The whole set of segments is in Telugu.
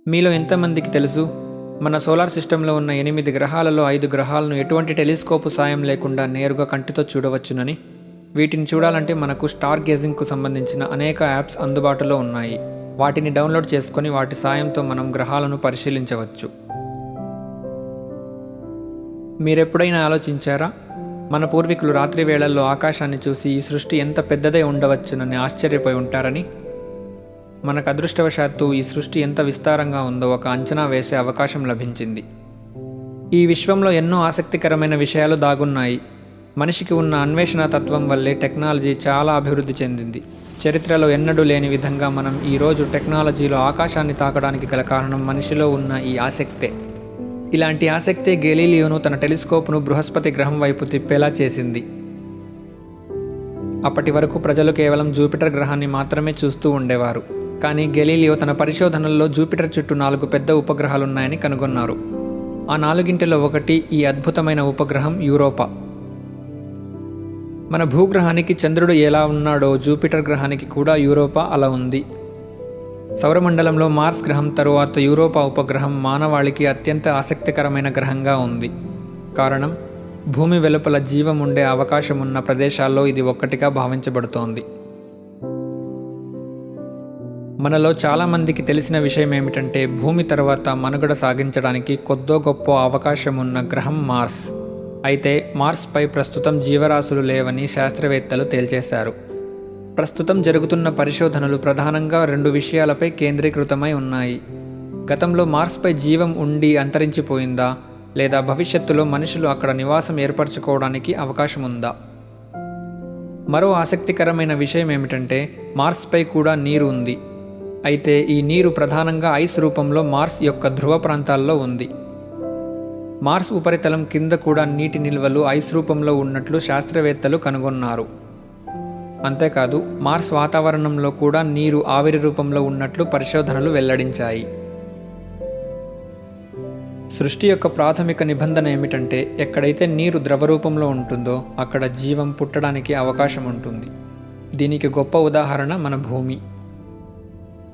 మీలో ఎంతమందికి తెలుసు, మన సోలార్ సిస్టంలో ఉన్న 8 గ్రహాలలో 5 గ్రహాలను ఎటువంటి టెలిస్కోపు సాయం లేకుండా నేరుగా కంటితో చూడవచ్చునని. వీటిని చూడాలంటే మనకు స్టార్ గేజింగ్కు సంబంధించిన అనేక యాప్స్ అందుబాటులో ఉన్నాయి. వాటిని డౌన్లోడ్ చేసుకొని వాటి సాయంతో మనం గ్రహాలను పరిశీలించవచ్చు. మీరెప్పుడైనా ఆలోచించారా, మన పూర్వీకులు రాత్రి వేళల్లో ఆకాశాన్ని చూసి ఈ సృష్టి ఎంత పెద్దదై ఉండవచ్చునని ఆశ్చర్యపోయి ఉంటారని. మనకు అదృష్టవశాత్తు ఈ సృష్టి ఎంత విస్తారంగా ఉందో ఒక అంచనా వేసే అవకాశం లభించింది. ఈ విశ్వంలో ఎన్నో ఆసక్తికరమైన విషయాలు దాగున్నాయి. మనిషికి ఉన్న అన్వేషణ తత్వం వల్లే టెక్నాలజీ చాలా అభివృద్ధి చెందింది. చరిత్రలో ఎన్నడూ లేని విధంగా మనం ఈరోజు టెక్నాలజీలో ఆకాశాన్ని తాకడానికి గల కారణం మనిషిలో ఉన్న ఈ ఆసక్తే. ఇలాంటి ఆసక్తే గెలీలియోను తన టెలిస్కోప్ను బృహస్పతి గ్రహం వైపు తిప్పేలా చేసింది. అప్పటి వరకు ప్రజలు కేవలం జూపిటర్ గ్రహాన్ని మాత్రమే చూస్తూ ఉండేవారు. కానీ గెలీలియో తన పరిశోధనల్లో జూపిటర్ చుట్టూ 4 పెద్ద ఉపగ్రహాలున్నాయని కనుగొన్నారు. ఆ 4ంటిలో ఒకటి ఈ అద్భుతమైన ఉపగ్రహం యూరోపా. మన భూగ్రహానికి చంద్రుడు ఎలా ఉన్నాడో జూపిటర్ గ్రహానికి కూడా యూరోపా అలా ఉంది. సౌరమండలంలో మార్స్ గ్రహం తరువాత యూరోపా ఉపగ్రహం మానవాళికి అత్యంత ఆసక్తికరమైన గ్రహంగా ఉంది. కారణం, భూమి వెలుపల జీవం ఉండే అవకాశం ఉన్న ప్రదేశాల్లో ఇది ఒక్కటిగా భావించబడుతోంది. మనలో చాలామందికి తెలిసిన విషయం ఏమిటంటే, భూమి తర్వాత మనుగడ సాగించడానికి కొద్దో గొప్ప అవకాశం ఉన్న గ్రహం మార్స్. అయితే మార్స్పై ప్రస్తుతం జీవరాశులు లేవని శాస్త్రవేత్తలు తేల్చేశారు. ప్రస్తుతం జరుగుతున్న పరిశోధనలు ప్రధానంగా 2 విషయాలపై కేంద్రీకృతమై ఉన్నాయి. గతంలో మార్స్పై జీవం ఉండి అంతరించిపోయిందా, లేదా భవిష్యత్తులో మనుషులు అక్కడ నివాసం ఏర్పరచుకోవడానికి అవకాశం ఉందా? మరో ఆసక్తికరమైన విషయం ఏమిటంటే, మార్స్పై కూడా నీరు ఉంది. అయితే ఈ నీరు ప్రధానంగా ఐస్ రూపంలో మార్స్ యొక్క ధ్రువ ప్రాంతాల్లో ఉంది. మార్స్ ఉపరితలం కింద కూడా నీటి నిల్వలు ఐస్ రూపంలో ఉన్నట్లు శాస్త్రవేత్తలు కనుగొన్నారు. అంతేకాదు, మార్స్ వాతావరణంలో కూడా నీరు ఆవిరి రూపంలో ఉన్నట్లు పరిశోధనలు వెల్లడించాయి. సృష్టి యొక్క ప్రాథమిక నిబంధన ఏమిటంటే, ఎక్కడైతే నీరు ద్రవరూపంలో ఉంటుందో అక్కడ జీవం పుట్టడానికి అవకాశం ఉంటుంది. దీనికి గొప్ప ఉదాహరణ మన భూమి.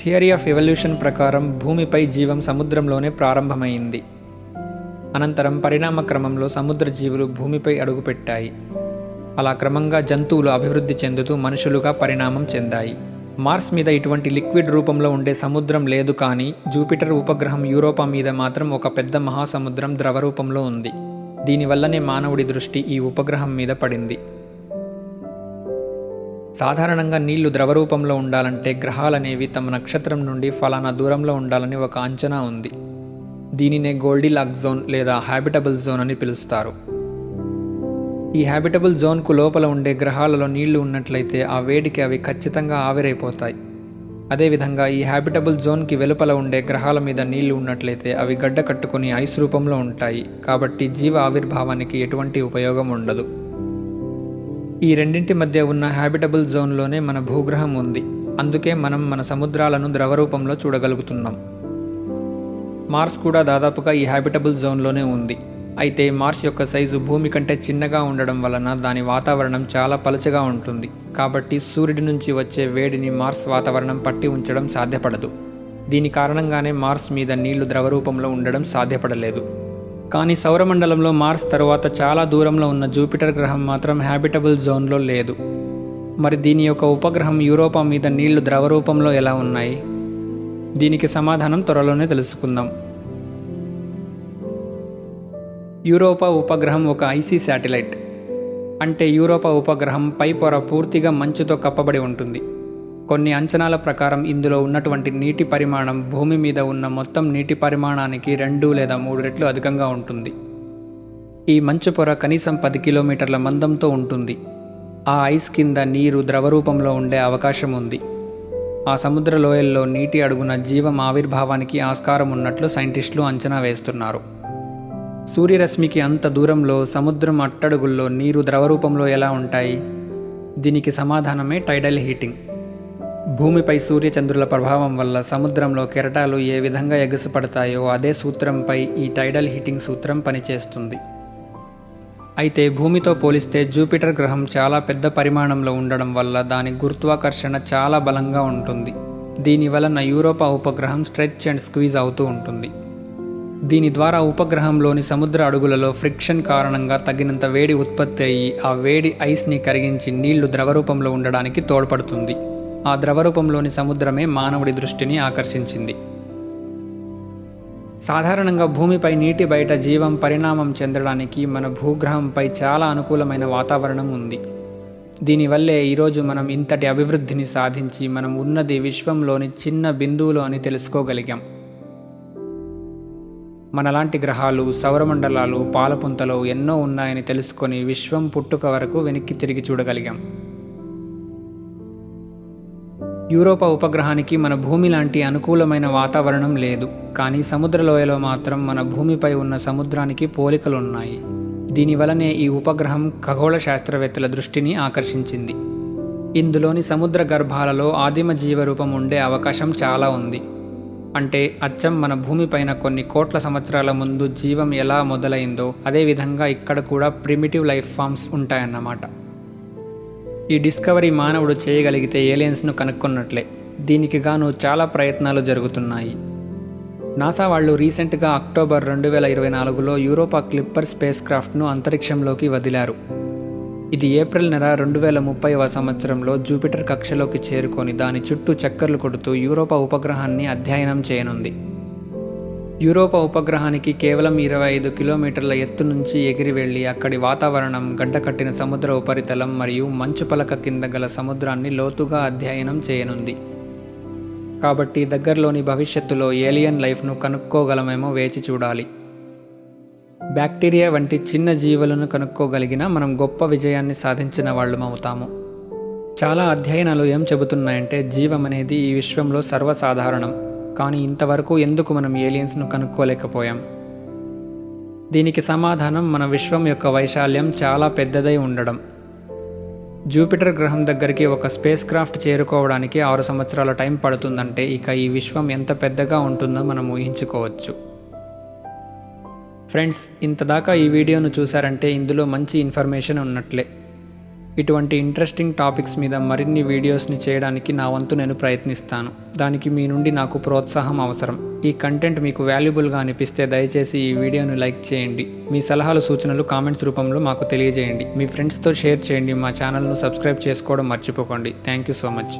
థియరీ ఆఫ్ ఎవల్యూషన్ ప్రకారం భూమిపై జీవం సముద్రంలోనే ప్రారంభమైంది. అనంతరం పరిణామ క్రమంలో సముద్ర జీవులు భూమిపై అడుగుపెట్టాయి. అలా క్రమంగా జంతువులు అభివృద్ధి చెందుతూ మనుషులుగా పరిణామం చెందాయి. మార్స్ మీద ఇటువంటి లిక్విడ్ రూపంలో ఉండే సముద్రం లేదు, కానీ జూపిటర్ ఉపగ్రహం యూరోపా మీద మాత్రం ఒక పెద్ద మహాసముద్రం ద్రవ రూపంలో ఉంది. దీనివల్లనే మానవుడి దృష్టి ఈ ఉపగ్రహం మీద పడింది. సాధారణంగా నీళ్లు ద్రవరూపంలో ఉండాలంటే గ్రహాలనేవి తమ నక్షత్రం నుండి ఫలానా దూరంలో ఉండాలని ఒక అంచనా ఉంది. దీనినే గోల్డిలాక్ జోన్ లేదా హ్యాబిటబుల్ జోన్ అని పిలుస్తారు. ఈ హ్యాబిటబుల్ జోన్కు లోపల ఉండే గ్రహాలలో నీళ్లు ఉన్నట్లయితే ఆ వేడికి అవి ఖచ్చితంగా ఆవిరైపోతాయి. అదేవిధంగా ఈ హ్యాబిటబుల్ జోన్కి వెలుపల ఉండే గ్రహాల మీద నీళ్లు ఉన్నట్లయితే అవి గడ్డ కట్టుకుని ఐస్ రూపంలో ఉంటాయి. కాబట్టి జీవ ఆవిర్భావానికి ఎటువంటి ఉపయోగం ఉండదు. ఈ రెండింటి మధ్య ఉన్న హ్యాబిటబుల్ జోన్లోనే మన భూగ్రహం ఉంది. అందుకే మనం మన సముద్రాలను ద్రవరూపంలో చూడగలుగుతున్నాం. మార్స్ కూడా దాదాపుగా ఈ హ్యాబిటబుల్ జోన్లోనే ఉంది. అయితే మార్స్ యొక్క సైజు భూమి కంటే చిన్నగా ఉండడం వలన దాని వాతావరణం చాలా పలచగా ఉంటుంది. కాబట్టి సూర్యుడి నుంచి వచ్చే వేడిని మార్స్ వాతావరణం పట్టి ఉంచడం సాధ్యపడదు. దీని కారణంగానే మార్స్ మీద నీళ్లు ద్రవరూపంలో ఉండడం సాధ్యపడలేదు. కానీ సౌరమండలంలో మార్స్ తరువాత చాలా దూరంలో ఉన్న జూపిటర్ గ్రహం మాత్రం హ్యాబిటబుల్ జోన్లో లేదు. మరి దీని యొక్క ఉపగ్రహం యూరోపా మీద నీళ్లు ద్రవరూపంలో ఎలా ఉన్నాయి? దీనికి సమాధానం త్వరలోనే తెలుసుకుందాం. యూరోపా ఉపగ్రహం ఒక ఐసీ శాటిలైట్. అంటే యూరోపా ఉపగ్రహం పై పొర పూర్తిగా మంచుతో కప్పబడి ఉంటుంది. కొన్ని అంచనాల ప్రకారం ఇందులో ఉన్నటువంటి నీటి పరిమాణం భూమి మీద ఉన్న మొత్తం నీటి పరిమాణానికి 2 లేదా 3 రెట్లు అధికంగా ఉంటుంది. ఈ మంచు పొర కనీసం 10 కిలోమీటర్ల మందంతో ఉంటుంది. ఆ ఐస్ కింద నీరు ద్రవరూపంలో ఉండే అవకాశం ఉంది. ఆ సముద్ర లోయల్లో నీటి అడుగున జీవం ఆవిర్భావానికి ఆస్కారం ఉన్నట్లు సైంటిస్టులు అంచనా వేస్తున్నారు. సూర్యరశ్మికి అంత దూరంలో సముద్రం అట్టడుగుల్లో నీరు ద్రవరూపంలో ఎలా ఉంటాయి? దీనికి సమాధానమే టైడల్ హీటింగ్. భూమిపై సూర్యచంద్రుల ప్రభావం వల్ల సముద్రంలో కెరటాలు ఏ విధంగా ఎగసిపడతాయో అదే సూత్రంపై ఈ టైడల్ హీటింగ్ సూత్రం పనిచేస్తుంది. అయితే భూమితో పోలిస్తే జూపిటర్ గ్రహం చాలా పెద్ద పరిమాణంలో ఉండడం వల్ల దాని గురుత్వాకర్షణ చాలా బలంగా ఉంటుంది. దీని వలన యూరోపా ఉపగ్రహం స్ట్రెచ్ అండ్ స్క్వీజ్ అవుతూ ఉంటుంది. దీని ద్వారా ఉపగ్రహంలోని సముద్ర అడుగులలో ఫ్రిక్షన్ కారణంగా తగినంత వేడి ఉత్పత్తి అయ్యి ఆ వేడి ఐస్ని కరిగించి నీళ్లు ద్రవరూపంలో ఉండడానికి తోడ్పడుతుంది. ఆ ద్రవరూపంలోని సముద్రమే మానవుడి దృష్టిని ఆకర్షించింది. సాధారణంగా భూమిపై నీటి బయట జీవం పరిణామం చెందడానికి మన భూగ్రహంపై చాలా అనుకూలమైన వాతావరణం ఉంది. దీనివల్లే ఈరోజు మనం ఇంతటి అభివృద్ధిని సాధించి మనం ఉన్నది విశ్వంలోని చిన్న బిందువులో అని తెలుసుకోగలిగాం. మనలాంటి గ్రహాలు, సౌరమండలాలు, పాలపుంతలు ఎన్నో ఉన్నాయని తెలుసుకొని విశ్వం పుట్టుక వరకు వెనక్కి తిరిగి చూడగలిగాం. యూరోపా ఉపగ్రహానికి మన భూమి లాంటి అనుకూలమైన వాతావరణం లేదు, కానీ సముద్రలోయలో మాత్రం మన భూమిపై ఉన్న సముద్రానికి పోలికలున్నాయి. దీనివలనే ఈ ఉపగ్రహం ఖగోళ శాస్త్రవేత్తల దృష్టిని ఆకర్షించింది. ఇందులోని సముద్ర గర్భాలలో ఆదిమ జీవరూపం ఉండే అవకాశం చాలా ఉంది. అంటే అచ్చం మన భూమిపైన కొన్ని కోట్ల సంవత్సరాల ముందు జీవం ఎలా మొదలైందో అదేవిధంగా ఇక్కడ కూడా ప్రిమిటివ్ లైఫ్ ఫామ్స్ ఉంటాయన్నమాట. ఈ డిస్కవరీ మానవుడు చేయగలిగితే ఏలియన్స్ను కనుక్కున్నట్లే. దీనికి గాను చాలా ప్రయత్నాలు జరుగుతున్నాయి. నాసా వాళ్ళు రీసెంట్గా అక్టోబర్ 2024లో యూరోపా క్లిప్పర్ స్పేస్ క్రాఫ్ట్ను అంతరిక్షంలోకి వదిలారు. ఇది ఏప్రిల్ నెల 2030వ సంవత్సరంలో జూపిటర్ కక్షలోకి చేరుకొని దాని చుట్టూ చక్కర్లు కొడుతూ యూరోపా ఉపగ్రహాన్ని అధ్యయనం చేయనుంది. యూరోపా ఉపగ్రహానికి కేవలం 25 కిలోమీటర్ల ఎత్తు నుంచి ఎగిరి వెళ్ళి అక్కడి వాతావరణం, గడ్డకట్టిన సముద్ర ఉపరితలం మరియు మంచు పలక కింద గల సముద్రాన్ని లోతుగా అధ్యయనం చేయనుంది. కాబట్టి దగ్గరలోని భవిష్యత్తులో ఏలియన్ లైఫ్ను కనుక్కోగలమేమో వేచి చూడాలి. బ్యాక్టీరియా వంటి చిన్న జీవులను కనుక్కోగలిగినా మనం గొప్ప విజయాన్ని సాధించిన వాళ్ళమవుతాము. చాలా అధ్యయనాలు ఏం చెబుతున్నాయంటే జీవం అనేది ఈ విశ్వంలో సర్వసాధారణం. కానీ ఇంతవరకు ఎందుకు మనం ఏలియన్స్ను కనుక్కోలేకపోయాం? దీనికి సమాధానం మన విశ్వం యొక్క వైశాల్యం చాలా పెద్దదై ఉండడం. జూపిటర్ గ్రహం దగ్గరికి ఒక స్పేస్ క్రాఫ్ట్ చేరుకోవడానికి 6 సంవత్సరాల టైం పడుతుందంటే ఇక ఈ విశ్వం ఎంత పెద్దగా ఉంటుందో మనం ఊహించుకోవచ్చు. ఫ్రెండ్స్, ఇంతదాకా ఈ వీడియోను చూసారంటే ఇందులో మంచి ఇన్ఫర్మేషన్ ఉన్నట్లే. ఇటువంటి ఇంట్రెస్టింగ్ టాపిక్స్ మీద మరిన్ని వీడియోస్ని చేయడానికి నా వంతు నేను ప్రయత్నిస్తాను. దానికి మీ నుండి నాకు ప్రోత్సాహం అవసరం. ఈ కంటెంట్ మీకు వాల్యుబుల్గా అనిపిస్తే దయచేసి ఈ వీడియోను లైక్ చేయండి. మీ సలహాలు, సూచనలు కామెంట్స్ రూపంలో మాకు తెలియజేయండి. మీ ఫ్రెండ్స్తో షేర్ చేయండి. మా ఛానల్ను సబ్స్క్రైబ్ చేసుకోవడం మర్చిపోకండి. Thank you so much.